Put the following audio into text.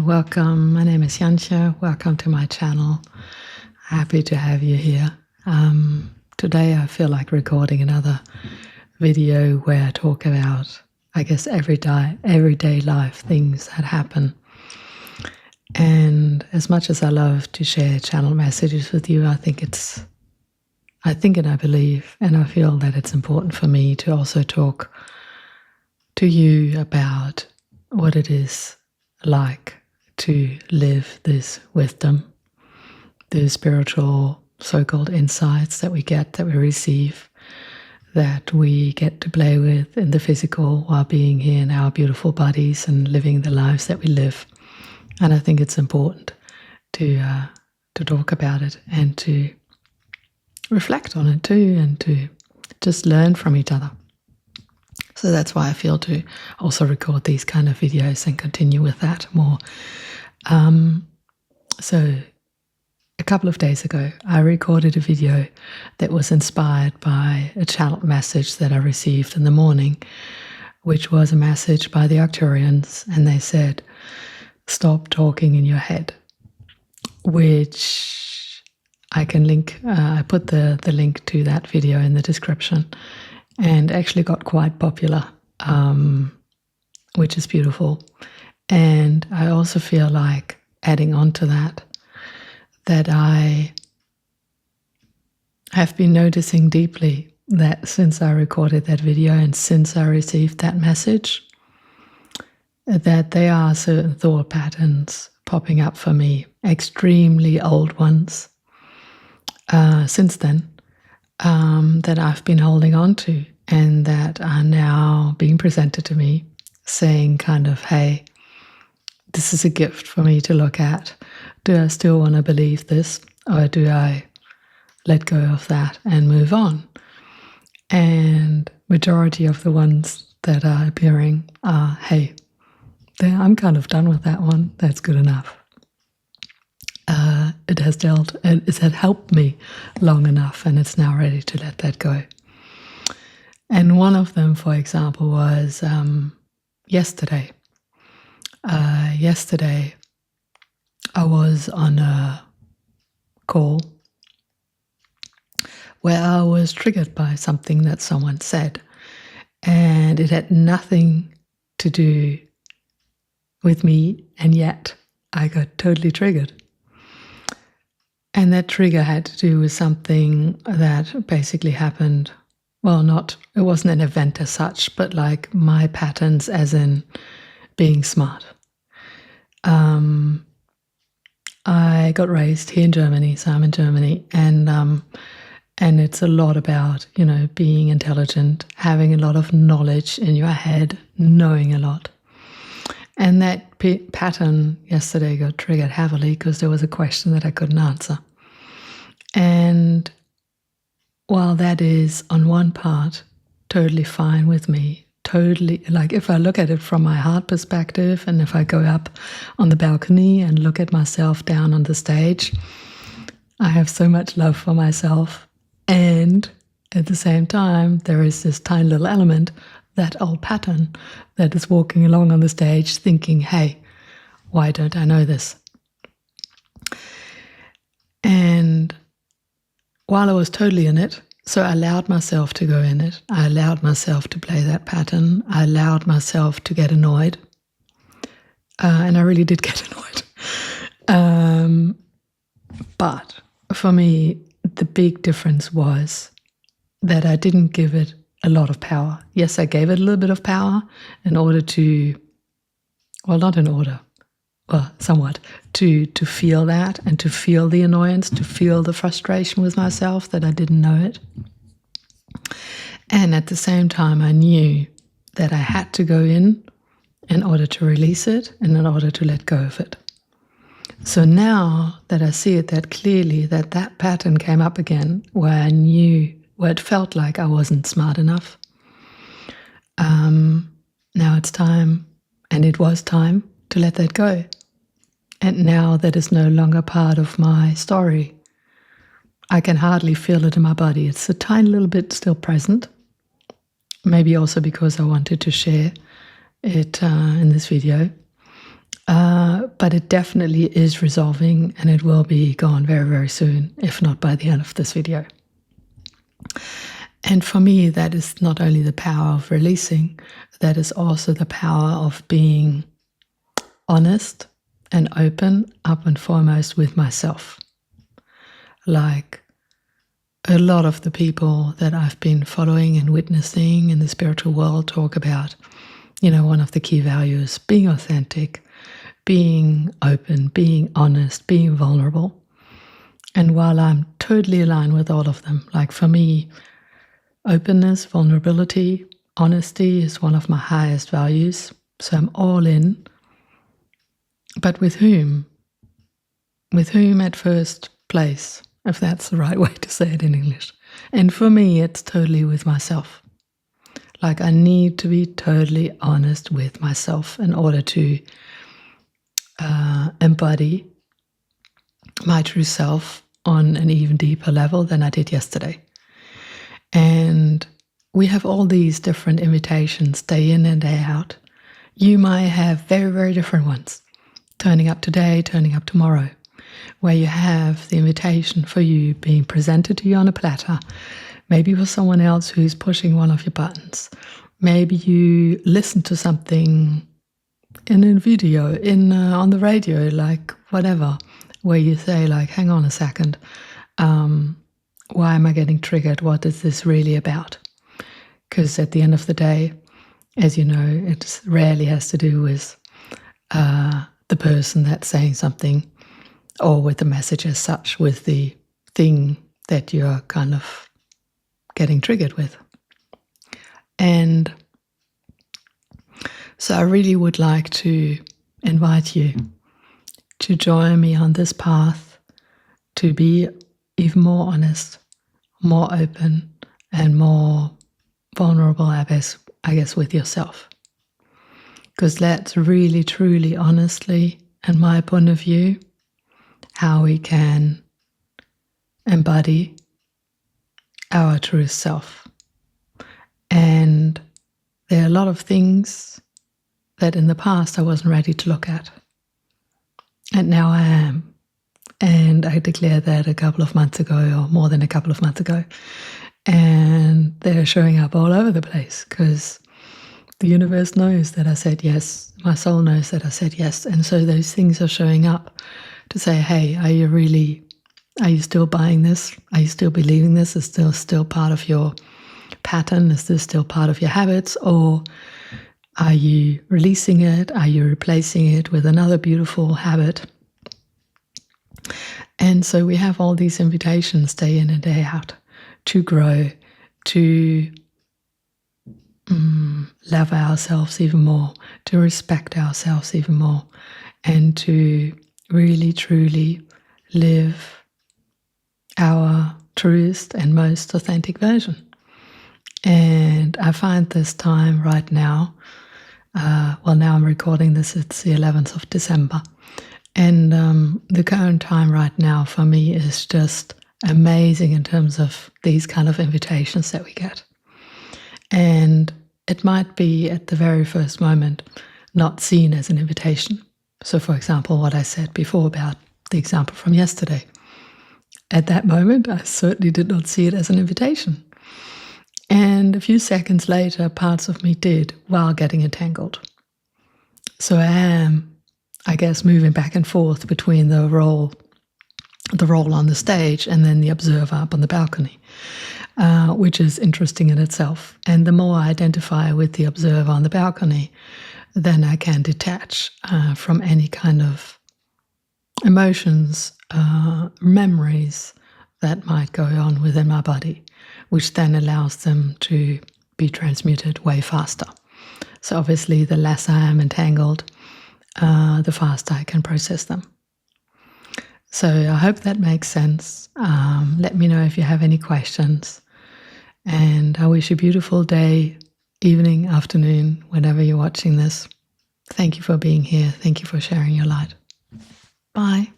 welcome. My name is Jantje. Welcome to my channel. Happy to have you here. Today I feel like recording another video where I talk about, I guess, everyday life things that happen. And as much as I love to share channel messages with you, I think and I believe and I feel that it's important for me to also talk to you about what it is like to live this wisdom, the spiritual so-called insights that we receive, that we get to play with in the physical while being here in our beautiful bodies and living the lives that we live. And I think it's important to talk about it and to reflect on it too, and to just learn from each other. So that's why I feel to also record these kind of videos and continue with that more. So a couple of days ago, I recorded a video that was inspired by a channel message that I received in the morning, which was a message by the Arcturians, and they said, "Stop talking in your head," which I can link. I put the link to that video in the description, and actually got quite popular, which is beautiful. And I also feel like adding on to that I have been noticing deeply that since I recorded that video and since I received that message, that there are certain thought patterns popping up for me, extremely old ones, since then, that I've been holding on to and that are now being presented to me, saying kind of, hey, this is a gift for me to look at. Do I still want to believe this, or do I let go of that and move on? And majority of the ones that are appearing are, hey, I'm kind of done with that one. That's good enough. It has helped me long enough, and it's now ready to let that go. And one of them, for example, was yesterday. Yesterday, I was on a call where I was triggered by something that someone said, and it had nothing to do with me, and yet I got totally triggered. And that trigger had to do with something that basically happened. Well, it wasn't an event as such, but like my patterns as in being smart. I got raised here in Germany, so I'm in Germany, and it's a lot about, being intelligent, having a lot of knowledge in your head, knowing a lot. And that pattern yesterday got triggered heavily because there was a question that I couldn't answer. And while that is on one part totally fine with me, totally, like if I look at it from my heart perspective, and if I go up on the balcony and look at myself down on the stage, I have so much love for myself. And at the same time, there is this tiny little element, that old pattern, that is walking along on the stage thinking, hey, why don't I know this? And while I was totally in it, so I allowed myself to go in it. I allowed myself to play that pattern. I allowed myself to get annoyed. And I really did get annoyed. But for me, the big difference was that I didn't give it a lot of power. Yes, I gave it a little bit of power in order to, well, not in order, well, somewhat, to feel that and to feel the annoyance, to feel the frustration with myself that I didn't know it. And at the same time, I knew that I had to go in order to release it and in order to let go of it. So now that I see it that clearly, that pattern came up again where I knew, where it felt like I wasn't smart enough. Now it's time, and it was time to let that go. And now that is no longer part of my story. I can hardly feel it in my body. It's a tiny little bit still present. Maybe also because I wanted to share it in this video. But But it definitely is resolving, and it will be gone very, very soon, if not by the end of this video. And for me, that is not only the power of releasing, that is also the power of being honest and open, up and foremost, with myself. Like a lot of the people that I've been following and witnessing in the spiritual world talk about, one of the key values, being authentic, being open, being honest, being vulnerable. And while I'm totally aligned with all of them, like for me, openness, vulnerability, honesty is one of my highest values. So I'm all in. But with whom? With whom at first place, if that's the right way to say it in English. And for me, it's totally with myself. Like I need to be totally honest with myself in order to embody my true self on an even deeper level than I did yesterday. And we have all these different invitations day in and day out. You might have very, very different ones. Turning up today, turning up tomorrow, where you have the invitation for you being presented to you on a platter, maybe with someone else who's pushing one of your buttons. Maybe you listen to something in a video, on the radio, like whatever, where you say like, hang on a second, why am I getting triggered? What is this really about? Because at the end of the day, as you know, it rarely has to do with the person that's saying something or with the message as such, with the thing that you're kind of getting triggered with. And so I really would like to invite you to join me on this path, to be even more honest, more open, and more vulnerable, I guess, with yourself. Because that's really, truly, honestly, in my point of view, how we can embody our true self. And there are a lot of things that in the past I wasn't ready to look at. And now I am. And I declared that a couple of months ago, or more than a couple of months ago. And they're showing up all over the place because the universe knows that I said yes. My soul knows that I said yes. And so those things are showing up to say, hey, are you still buying this? Are you still believing this? Is this still part of your pattern? Is this still part of your habits? Or are you releasing it? Are you replacing it with another beautiful habit? And so we have all these invitations day in and day out to grow, to love ourselves even more, to respect ourselves even more, and to really, truly live our truest and most authentic version. And I find this time right now, now I'm recording this, it's the 11th of December. And the current time right now for me is just amazing in terms of these kind of invitations that we get. And it might be at the very first moment not seen as an invitation. So for example, what I said before about the example from yesterday. At that moment, I certainly did not see it as an invitation. And a few seconds later, parts of me did while getting entangled. So I am, I guess, moving back and forth between the role on the stage and then the observer up on the balcony, which is interesting in itself. And the more I identify with the observer on the balcony, then I can detach from any kind of emotions, memories that might go on within my body, which then allows them to be transmuted way faster. So obviously, the less I am entangled, the faster I can process them. So I hope that makes sense. Let me know if you have any questions. And I wish you a beautiful day, evening, afternoon, whenever you're watching this. Thank you for being here. Thank you for sharing your light. Bye.